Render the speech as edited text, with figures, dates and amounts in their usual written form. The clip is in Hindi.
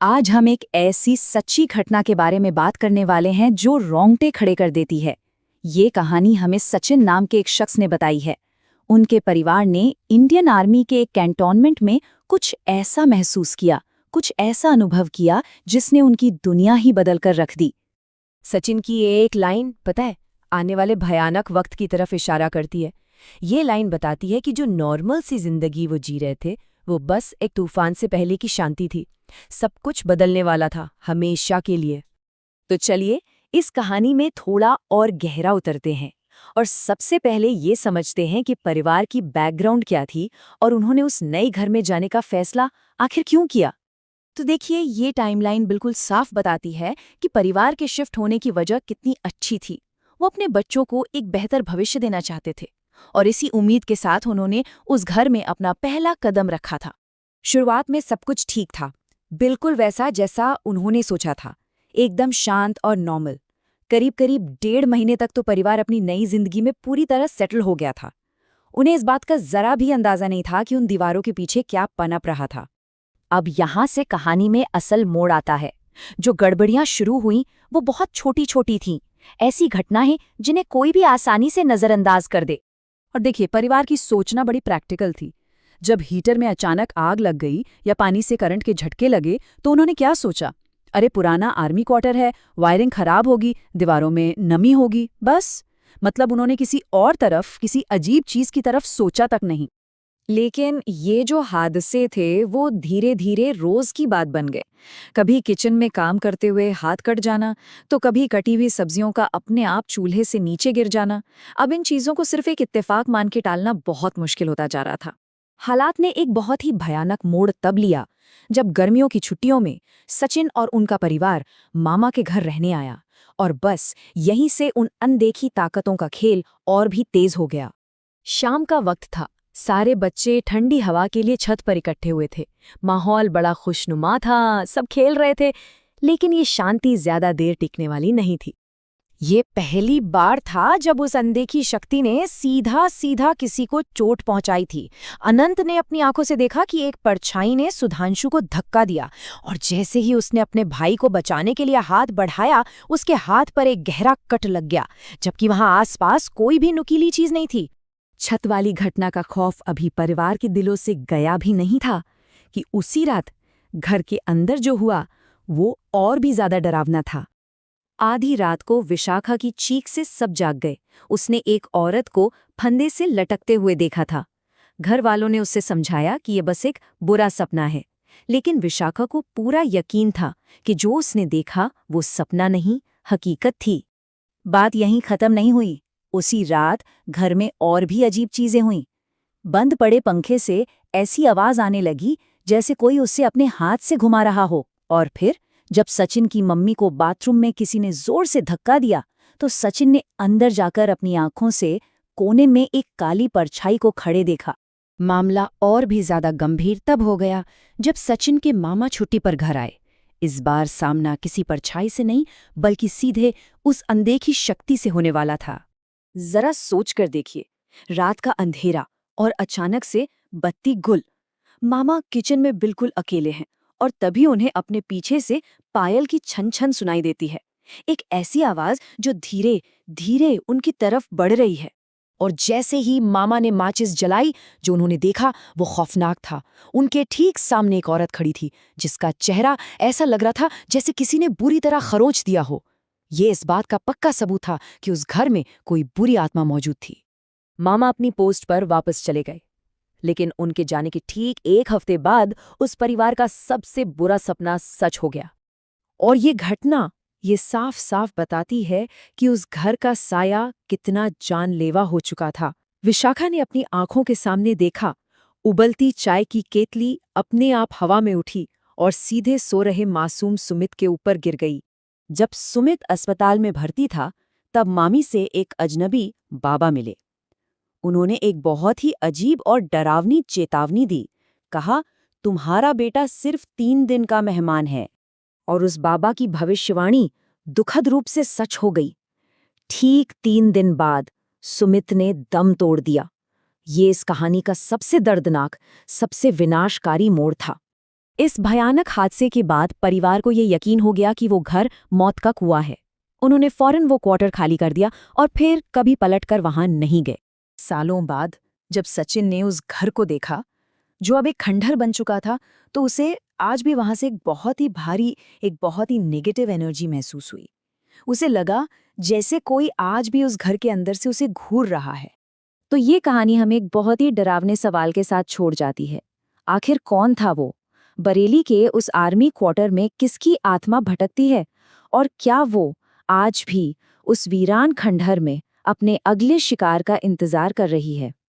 आज हम एक ऐसी सच्ची घटना के बारे में बात करने वाले हैं जो रोंगटे खड़े कर देती है। ये कहानी हमें सचिन नाम के एक शख्स ने बताई है। उनके परिवार ने इंडियन आर्मी के एक कैंटोनमेंट में कुछ ऐसा महसूस किया, कुछ ऐसा अनुभव किया जिसने उनकी दुनिया ही बदल कर रख दी। सचिन की ये एक लाइन पता है, आने वाले भयानक वक्त की तरफ इशारा करती है। ये लाइन बताती है कि जो नॉर्मल सी जिंदगी वो जी रहे थे, वो बस एक तूफान से पहले की शांति थी। सब कुछ बदलने वाला था, हमेशा के लिए। तो चलिए इस कहानी में थोड़ा और गहरा उतरते हैं और सबसे पहले ये समझते हैं कि परिवार की बैकग्राउंड क्या थी और उन्होंने उस नए घर में जाने का फैसला आखिर क्यों किया। तो देखिए, ये टाइमलाइन बिल्कुल साफ बताती है कि परिवार के शिफ्ट होने की वजह कितनी अच्छी थी। वो अपने बच्चों को एक बेहतर भविष्य देना चाहते थे और इसी उम्मीद के साथ उन्होंने उस घर में अपना पहला कदम रखा था। शुरुआत में सब कुछ ठीक था, बिल्कुल वैसा जैसा उन्होंने सोचा था, एकदम शांत और नॉर्मल। करीब करीब 1.5 महीने तक तो परिवार अपनी नई जिंदगी में पूरी तरह सेटल हो गया था। उन्हें इस बात का जरा भी अंदाजा नहीं था कि उन दीवारों के पीछे क्या पनप रहा था। अब यहाँ से कहानी में असल मोड़ आता है। जो गड़बड़ियां शुरू हुईं वो बहुत छोटी छोटी थीं, ऐसी घटनाएं जिन्हें कोई भी आसानी से नजरअंदाज कर दे। और देखिए, परिवार की सोचना बड़ी प्रैक्टिकल थी। जब हीटर में अचानक आग लग गई या पानी से करंट के झटके लगे, तो उन्होंने क्या सोचा? अरे, पुराना आर्मी क्वार्टर है, वायरिंग खराब होगी, दीवारों में नमी होगी, बस। मतलब उन्होंने किसी और तरफ, किसी अजीब चीज की तरफ सोचा तक नहीं। लेकिन ये जो हादसे थे वो धीरे धीरे रोज की बात बन गए। कभी किचन में काम करते हुए हाथ कट जाना, तो कभी कटी हुई सब्जियों का अपने आप चूल्हे से नीचे गिर जाना। अब इन चीजों को सिर्फ एक इत्तेफाक मान के टालना बहुत मुश्किल होता जा रहा था। हालात ने एक बहुत ही भयानक मोड़ तब लिया जब गर्मियों की छुट्टियों में सचिन और उनका परिवार मामा के घर रहने आया, और बस यहीं से उन अनदेखी ताकतों का खेल और भी तेज हो गया। शाम का वक्त था, सारे बच्चे ठंडी हवा के लिए छत पर इकट्ठे हुए थे। माहौल बड़ा खुशनुमा था, सब खेल रहे थे। लेकिन ये शांति ज्यादा देर टिकने वाली नहीं थी। ये पहली बार था जब उस अनदेखी शक्ति ने सीधा सीधा किसी को चोट पहुंचाई थी। अनंत ने अपनी आंखों से देखा कि एक परछाई ने सुधांशु को धक्का दिया, और जैसे ही उसने अपने भाई को बचाने के लिए हाथ बढ़ाया, उसके हाथ पर एक गहरा कट लग गया, जबकि वहां आसपास कोई भी नुकीली चीज नहीं थी। छत वाली घटना का खौफ अभी परिवार के दिलों से गया भी नहीं था कि उसी रात घर के अंदर जो हुआ वो और भी ज्यादा डरावना था। आधी रात को विशाखा की चीख से सब जाग गए। उसने एक औरत को फंदे से लटकते हुए देखा था। घर वालों ने उससे समझाया कि यह बस एक बुरा सपना है, लेकिन विशाखा को पूरा यकीन था कि जो उसने देखा वो सपना नहीं, हकीकत थी। बात यहीं खत्म नहीं हुई। उसी रात घर में और भी अजीब चीजें हुईं। बंद पड़े पंखे से ऐसी आवाज आने लगी जैसे कोई उसे अपने हाथ से घुमा रहा हो। और फिर जब सचिन की मम्मी को बाथरूम में किसी ने जोर से धक्का दिया, तो सचिन ने अंदर जाकर अपनी आंखों से कोने में एक काली परछाई को खड़े देखा। मामला और भी ज्यादा गंभीर तब हो गया जब सचिन के मामा छुट्टी पर घर आए। इस बार सामना किसी परछाई से नहीं, बल्कि सीधे उस अनदेखी शक्ति से होने वाला था। जरा सोच कर देखिए, रात का अंधेरा और अचानक से बत्ती गुल। मामा किचन में बिल्कुल अकेले हैं और तभी उन्हें अपने पीछे से पायल की छन छन सुनाई देती है। एक ऐसी आवाज जो धीरे धीरे उनकी तरफ बढ़ रही है। और जैसे ही मामा ने माचिस जलाई, जो उन्होंने देखा वो खौफनाक था। उनके ठीक सामने एक औरत खड़ी थी जिसका चेहरा ऐसा लग रहा था जैसे किसी ने बुरी तरह खरोंच दिया हो। ये इस बात का पक्का सबूत था कि उस घर में कोई बुरी आत्मा मौजूद थी। मामा अपनी पोस्ट पर वापस चले गए, लेकिन उनके जाने के ठीक 1 हफ्ते बाद उस परिवार का सबसे बुरा सपना सच हो गया। और ये घटना ये साफ साफ बताती है कि उस घर का साया कितना जानलेवा हो चुका था। विशाखा ने अपनी आंखों के सामने देखा, उबलती चाय की केतली अपने आप हवा में उठी और सीधे सो रहे मासूम सुमित के ऊपर गिर गई। जब सुमित अस्पताल में भर्ती था, तब मामी से एक अजनबी बाबा मिले। उन्होंने एक बहुत ही अजीब और डरावनी चेतावनी दी। कहा, तुम्हारा बेटा सिर्फ 3 दिन का मेहमान है। और उस बाबा की भविष्यवाणी दुखद रूप से सच हो गई। ठीक 3 दिन बाद सुमित ने दम तोड़ दिया। ये इस कहानी का सबसे दर्दनाक, सबसे विनाशकारी मोड़ था। इस भयानक हादसे के बाद परिवार को ये यकीन हो गया कि वो घर मौत का कुआं है। उन्होंने फौरन वो क्वार्टर खाली कर दिया और फिर कभी पलटकर वहां नहीं गए। सालों बाद जब सचिन ने उस घर को देखा, जो अब एक खंडहर बन चुका था, तो उसे आज भी वहां से एक बहुत ही नेगेटिव एनर्जी महसूस हुई। उसे लगा जैसे कोई आज भी उस घर के अंदर से उसे घूर रहा है। तो ये कहानी हमें एक बहुत ही डरावने सवाल के साथ छोड़ जाती है। आखिर कौन था वो? बरेली के उस आर्मी क्वार्टर में किसकी आत्मा भटकती है? और क्या वो आज भी उस वीरान खंडहर में अपने अगले शिकार का इंतजार कर रही है?